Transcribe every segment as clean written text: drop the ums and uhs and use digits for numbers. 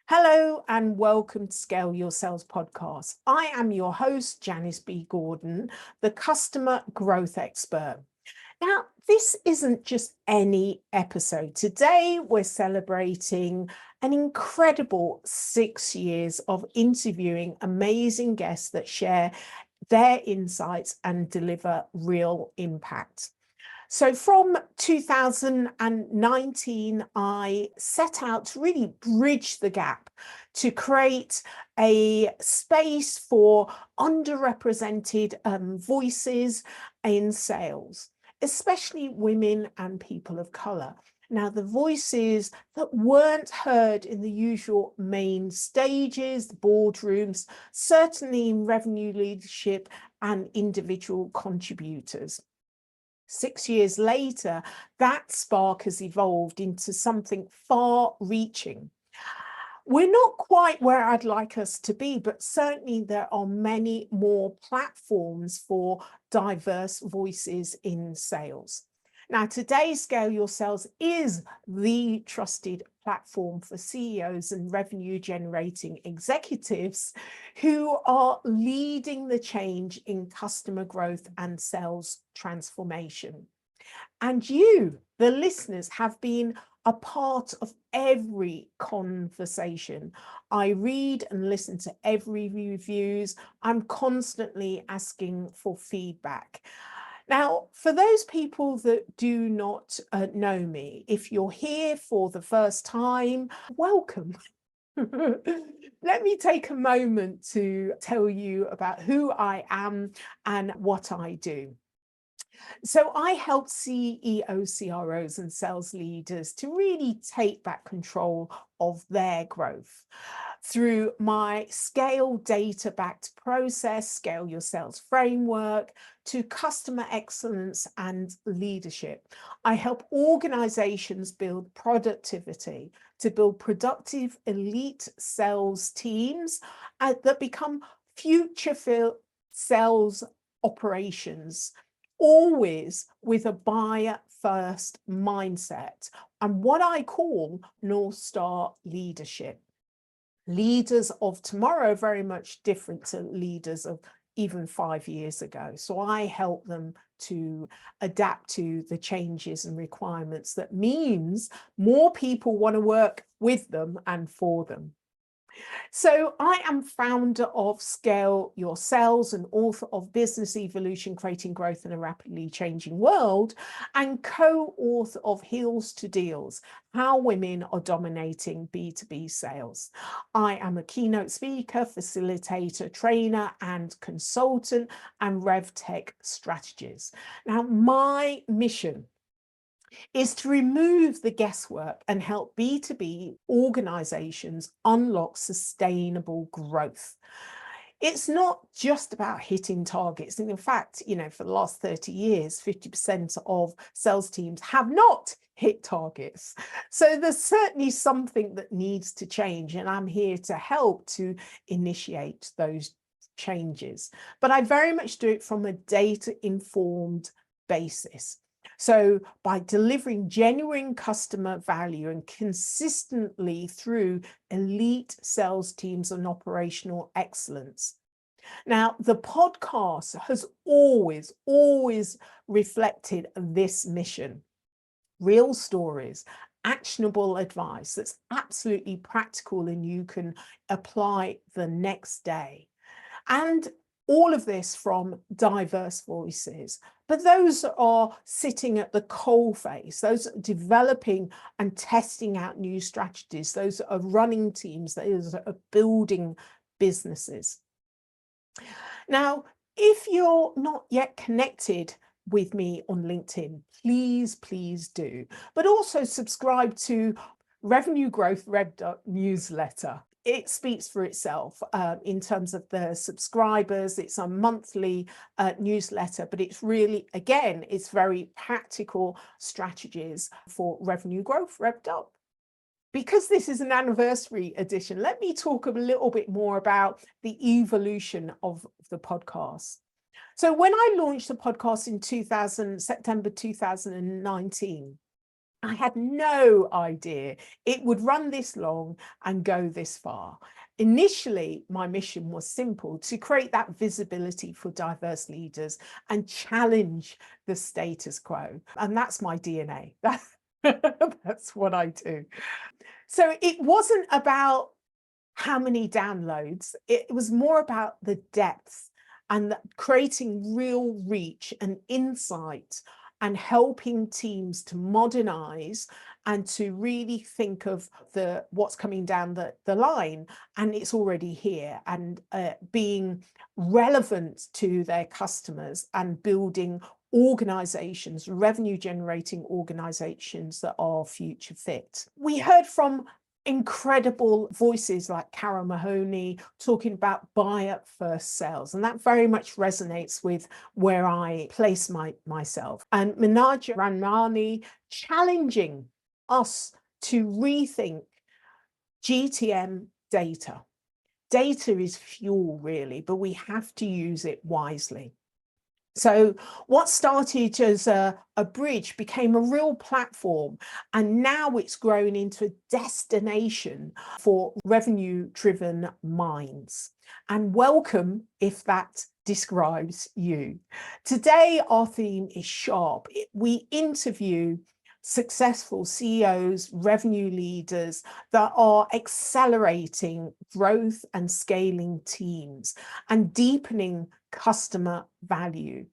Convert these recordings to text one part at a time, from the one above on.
Hello and welcome to Scale Your Sales podcast. I am your host, Janice B. Gordon, the customer growth expert. Now, this isn't just any episode. Today, we're celebrating an incredible 6 years of interviewing amazing guests that share their insights and deliver real impact. So from 2019, I set out to really bridge the gap to create a space for underrepresented voices in sales, especially women and people of colour. Now, the voices that weren't heard in the usual main stages, the boardrooms, certainly in revenue leadership and individual contributors. 6 years later, that spark has evolved into something far-reaching. We're not quite where I'd like us to be, but certainly there are many more platforms for diverse voices in sales. Now, today, Scale Your Sales is the trusted platform for CEOs and revenue generating executives who are leading the change in customer growth and sales transformation. And you, the listeners, have been a part of every conversation. I read and listen to every reviews. I'm constantly asking for feedback. Now, for those people that do not know me, if you're here for the first time, welcome. Let me take a moment to tell you about who I am and what I do. So I help CEOs, CROs, and sales leaders to really take back control of their growth through my scale data-backed process, Scale Your Sales framework, to customer excellence and leadership. I help organizations build productivity, to build productive elite sales teams that become future sales operations, always with a buyer first mindset and what I call North Star leadership. Leaders of tomorrow are very much different to leaders of even 5 years ago. So I help them to adapt to the changes and requirements that means more people want to work with them and for them. So I am founder of Scale Your Sales and author of Business Evolution, Creating Growth in a Rapidly Changing World, and co-author of Heels to Deals, How Women Are Dominating B2B Sales. I am a keynote speaker, facilitator, trainer, and consultant, and RevTech strategist. Now, my mission is to remove the guesswork and help B2B organizations unlock sustainable growth. It's not just about hitting targets. And in fact, for the last 30 years, 50% of sales teams have not hit targets. So there's certainly something that needs to change, and I'm here to help to initiate those changes. But I very much do it from a data-informed basis. So by delivering genuine customer value and consistently through elite sales teams and operational excellence. Now, the podcast has always reflected this mission. Real stories, actionable advice that's absolutely practical and you can apply the next day. And all of this from diverse voices, but those are sitting at the coalface, those are developing and testing out new strategies, those are running teams, those are building businesses. Now, if you're not yet connected with me on LinkedIn, please do, but also subscribe to Revenue Growth RevDuck newsletter. It speaks for itself in terms of the subscribers. It's a monthly newsletter, but it's really, again, it's very practical strategies for revenue growth revved up. Because this is an anniversary edition, let me talk a little bit more about the evolution of the podcast. So when I launched the podcast in September 2019, I had no idea it would run this long and go this far. Initially, my mission was simple: to create that visibility for diverse leaders and challenge the status quo. And that's my DNA. That's what I do. So it wasn't about how many downloads, it was more about the depth and creating real reach and insight and helping teams to modernize and to really think of what's coming down the line, and it's already here, and being relevant to their customers and building organizations, revenue generating organizations that are future fit. We heard from incredible voices like Carol Mahoney talking about buy at first sales, and that very much resonates with where I place myself. And Minaja Ranmani challenging us to rethink GTM data. Data is fuel, really, but we have to use it wisely. So what started as a bridge became a real platform, and now it's grown into a destination for revenue-driven minds. And welcome if that describes you. Today, our theme is sharp. We interview successful CEOs, revenue leaders that are accelerating growth and scaling teams and deepening customer value.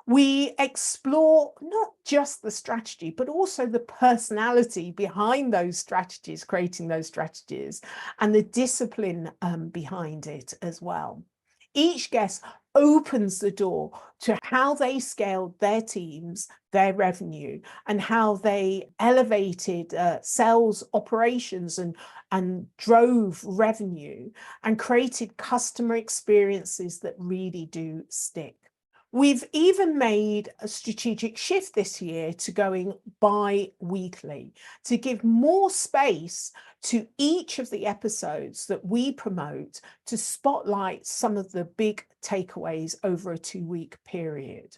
We explore not just the strategy, but also the personality behind those strategies, creating those strategies, and the discipline behind it as well. Each guest opens the door to how they scaled their teams, their revenue, and how they elevated sales operations and drove revenue and created customer experiences that really do stick. We've even made a strategic shift this year to going bi-weekly to give more space to each of the episodes that we promote to spotlight some of the big takeaways over a 2-week period.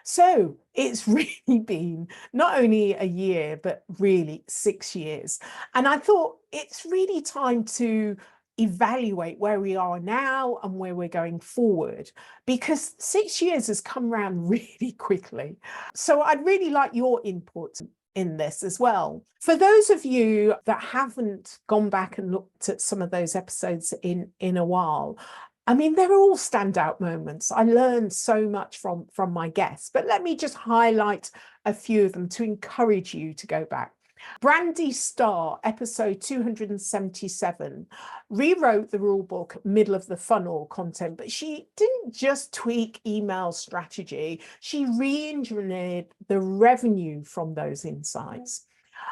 So it's really been not only a year, but really 6 years. And I thought it's really time to evaluate where we are now and where we're going forward, because 6 years has come around really quickly. So I'd really like your input in this as well. For those of you that haven't gone back and looked at some of those episodes in a while, I mean, they're all standout moments. I learned so much from my guests, but let me just highlight a few of them to encourage you to go back. Brandy Starr, episode 277, rewrote the rulebook middle of the funnel content, but she didn't just tweak email strategy, she re-engineered the revenue from those insights.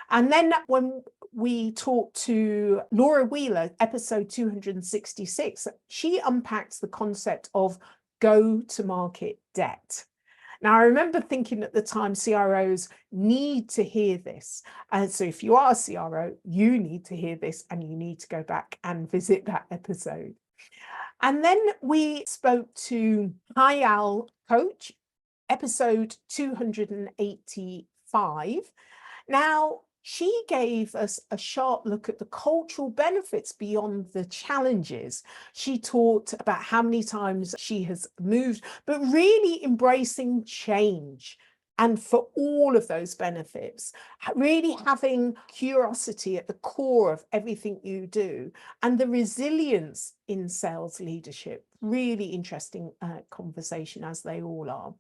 And then when we talked to Laura Wheeler, episode 266, she unpacks the concept of go-to-market debt. Now, I remember thinking at the time, CROs need to hear this. And so if you are a CRO, you need to hear this and you need to go back and visit that episode. And then we spoke to Hayal Coach, episode 285. Now, she gave us a sharp look at the cultural benefits beyond the challenges. She talked about how many times she has moved, but really embracing change. And for all of those benefits, really having curiosity at the core of everything you do, and the resilience in sales leadership. Really interesting conversation, as they all are.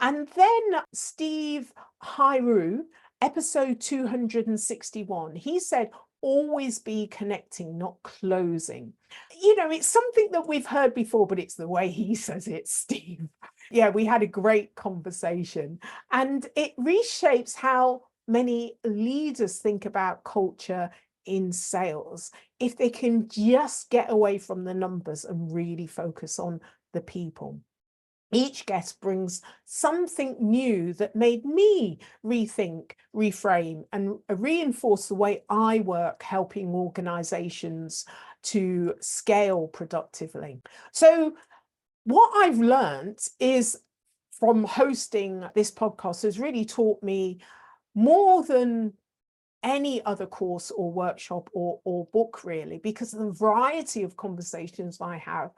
And then Steve Hyru, episode 261, he said, always be connecting, not closing. You know, it's something that we've heard before, but it's the way he says it, Steve. Yeah, we had a great conversation, and it reshapes how many leaders think about culture in sales if they can just get away from the numbers and really focus on the people. Each guest brings something new that made me rethink, reframe, and reinforce the way I work, helping organizations to scale productively. So what I've learned is from hosting this podcast has really taught me more than any other course or workshop or book, really, because of the variety of conversations I have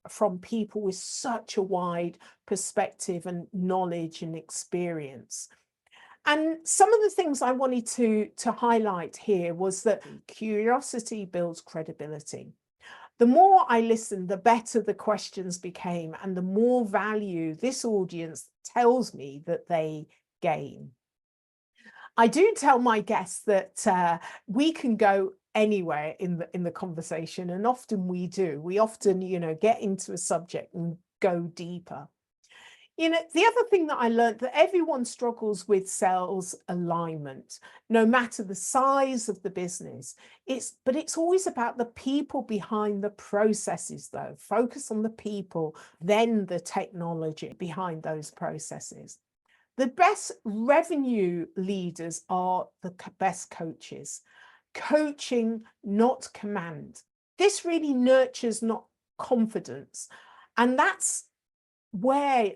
from people with such a wide perspective and knowledge and experience. And some of the things I wanted to highlight here was that curiosity builds credibility. The more I listened, the better the questions became, and the more value this audience tells me that they gain. I do tell my guests that we can go anywhere in the conversation, and often we do. We often, get into a subject and go deeper. The other thing that I learned, that everyone struggles with sales alignment, no matter the size of the business. But it's always about the people behind the processes, though. Focus on the people, then the technology behind those processes. The best revenue leaders are the best coaches. Coaching, not command. This really nurtures not confidence. And that's where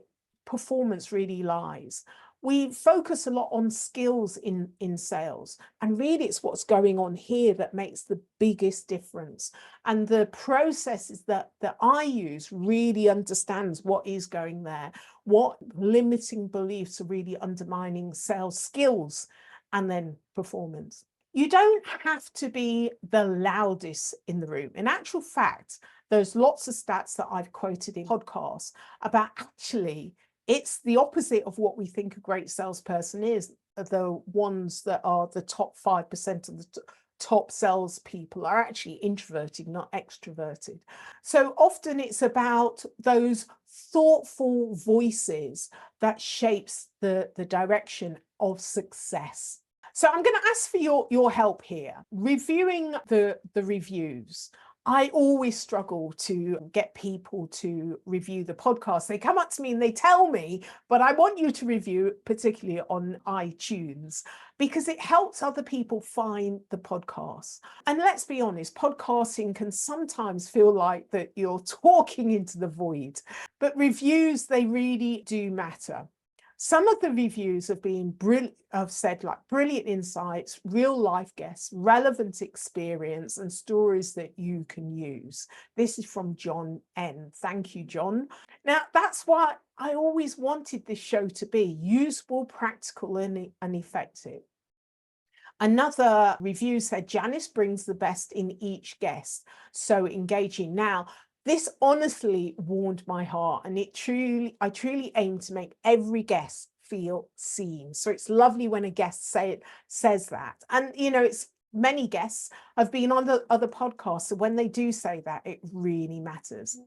performance really lies. We focus a lot on skills in sales, and really it's what's going on here that makes the biggest difference. And the processes that I use really understands what is going there, what limiting beliefs are really undermining sales skills, and then performance. You don't have to be the loudest in the room. In actual fact, there's lots of stats that I've quoted in podcasts about actually it's the opposite of what we think a great salesperson is. The ones that are the top 5% of the top salespeople are actually introverted, not extroverted. So often it's about those thoughtful voices that shapes the direction of success. So I'm going to ask for your help here. Reviewing the reviews. I always struggle to get people to review the podcast. They come up to me and they tell me, but I want you to review, particularly on iTunes, because it helps other people find the podcast. And let's be honest, podcasting can sometimes feel like that you're talking into the void, but reviews, they really do matter. Some of the reviews have been have said like brilliant insights, real life guests, relevant experience, and stories that you can use. This is from John N. Thank you, John. Now, that's why I always wanted this show to be useful, practical, and effective. Another review said, Janice brings the best in each guest. So engaging. Now, this honestly warmed my heart, and I truly aim to make every guest feel seen. So it's lovely when a guest says that. And, it's many guests have been on the other podcasts. So when they do say that, it really matters.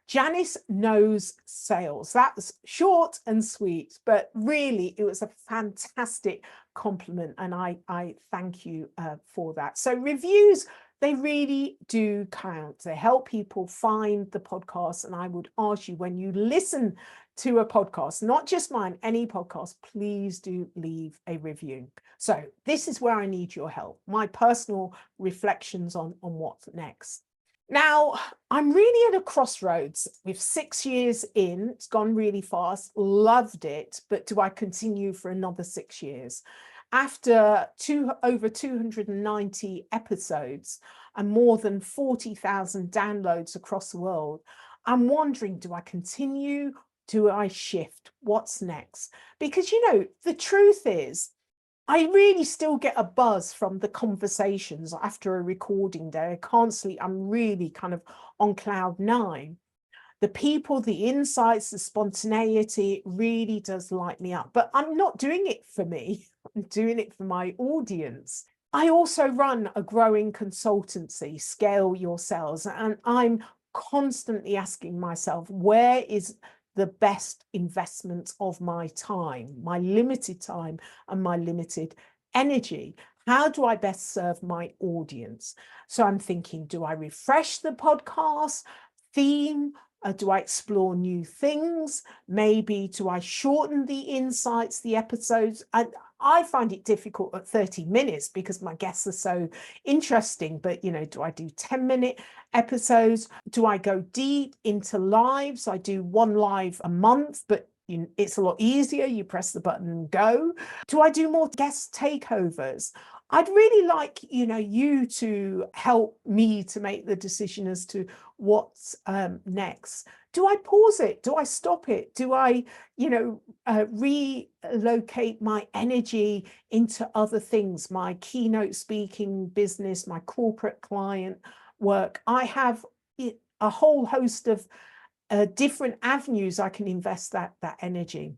Janice knows sales. That was short and sweet, but really it was a fantastic compliment. And I thank you for that. So reviews, they really do count. They help people find the podcast. And I would ask you, when you listen to a podcast, not just mine, any podcast, please do leave a review. So this is where I need your help. My personal reflections on what's next. Now, I'm really at a crossroads. With 6 years in, it's gone really fast, loved it, but do I continue for another 6 years? After over 290 episodes and more than 40,000 downloads across the world, I'm wondering, do I continue? Do I shift? What's next? Because, the truth is, I really still get a buzz from the conversations after a recording day. I can't sleep. I'm really kind of on cloud nine. The people, the insights, the spontaneity really does light me up. But I'm not doing it for me. I'm doing it for my audience. I also run a growing consultancy, Scale Your Sales, and I'm constantly asking myself, where is the best investment of my time, my limited time and my limited energy? How do I best serve my audience? So I'm thinking, do I refresh the podcast theme? Do I explore new things? Maybe do I shorten the insights, the episodes? I find it difficult at 30 minutes because my guests are so interesting. But, do I do 10-minute episodes? Do I go deep into lives? I do one live a month, but it's a lot easier. You press the button and go. Do I do more guest takeovers? I'd really like, you to help me to make the decision as to what's next. Do I pause it? Do I stop it? Do I, relocate my energy into other things, my keynote speaking business, my corporate client work? I have a whole host of different avenues I can invest that energy.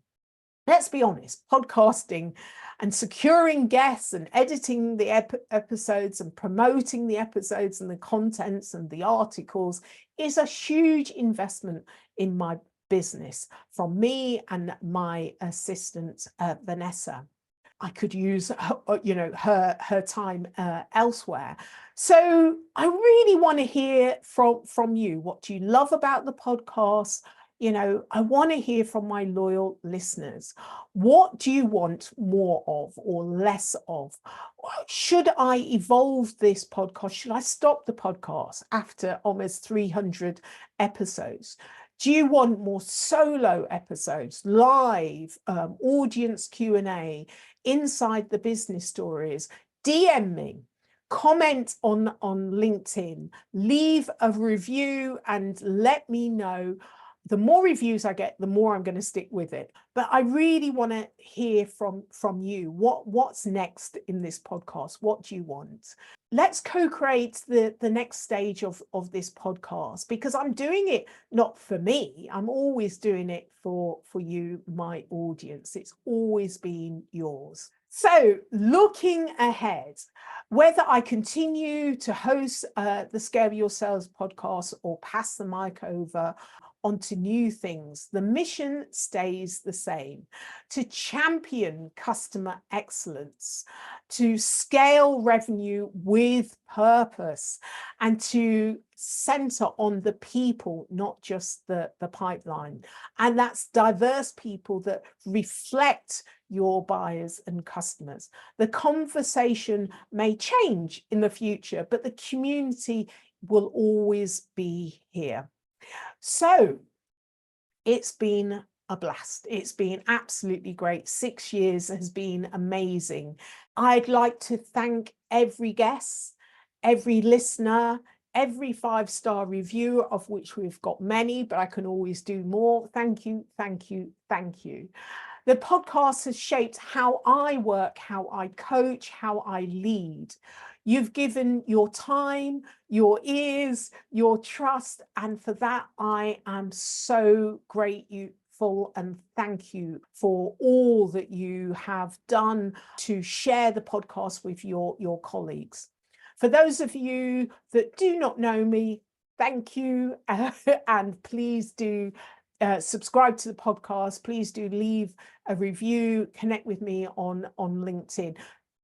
Let's be honest, podcasting and securing guests and editing the episodes and promoting the episodes and the contents and the articles is a huge investment in my business from me and my assistant, Vanessa. I could use her time elsewhere. So I really want to hear from you. What do you love about the podcast? I want to hear from my loyal listeners. What do you want more of or less of? Should I evolve this podcast? Should I stop the podcast after almost 300 episodes? Do you want more solo episodes, live, audience Q&A, inside the business stories? DM me. Comment on LinkedIn, leave a review and let me know. The more reviews I get, the more I'm going to stick with it. But I really want to hear from you. What's next in this podcast? What do you want? Let's co-create the next stage of this podcast, because I'm doing it not for me. I'm always doing it for you, my audience. It's always been yours. So looking ahead, whether I continue to host the Scale Your Sales podcast or pass the mic over onto new things, the mission stays the same: to champion customer excellence, to scale revenue with purpose, and to center on the people, not just the pipeline. And that's diverse people that reflect your buyers and customers. The conversation may change in the future, but the community will always be here. So it's been a blast. It's been absolutely great. 6 years has been amazing. I'd like to thank every guest, every listener, every 5-star review, of which we've got many, but I can always do more. Thank you, thank you, thank you. The podcast has shaped how I work, how I coach, how I lead. You've given your time, your ears, your trust, and for that I am so grateful, and thank you for all that you have done to share the podcast with your colleagues. For those of you that do not know me, thank you, and please do subscribe to the podcast. Please do leave a review, connect with me on LinkedIn.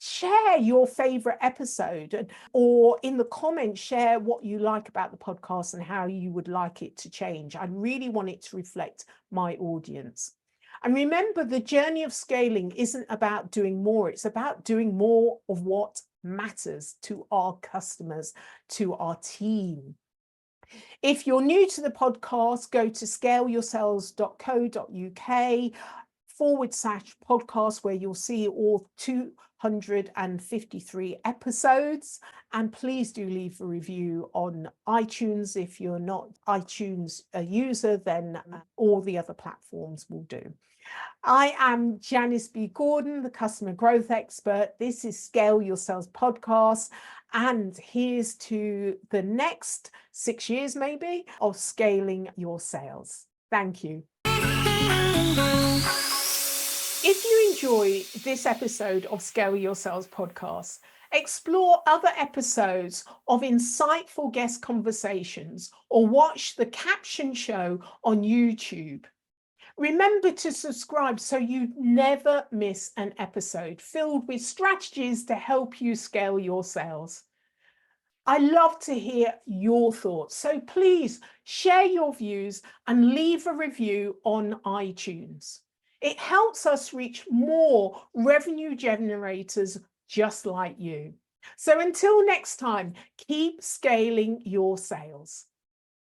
Share your favorite episode, or in the comments, share what you like about the podcast and how you would like it to change. I really want it to reflect my audience. And remember, the journey of scaling isn't about doing more. It's about doing more of what matters to our customers, to our team. If you're new to the podcast, go to scaleyoursales.co.uk/podcast, where you'll see all 253 episodes. And please do leave a review on iTunes. If you're not iTunes a user, then all the other platforms will do. I am Janice B. Gordon, the customer growth expert. This is Scale Your Sales podcast. And here's to the next 6 years, maybe, of scaling your sales. Thank you. If you enjoy this episode of Scale Your Sales podcast, explore other episodes of insightful guest conversations or watch the caption show on YouTube. Remember to subscribe so you never miss an episode filled with strategies to help you scale your sales. I love to hear your thoughts, so please share your views and leave a review on iTunes. It helps us reach more revenue generators just like you. So until next time, keep scaling your sales.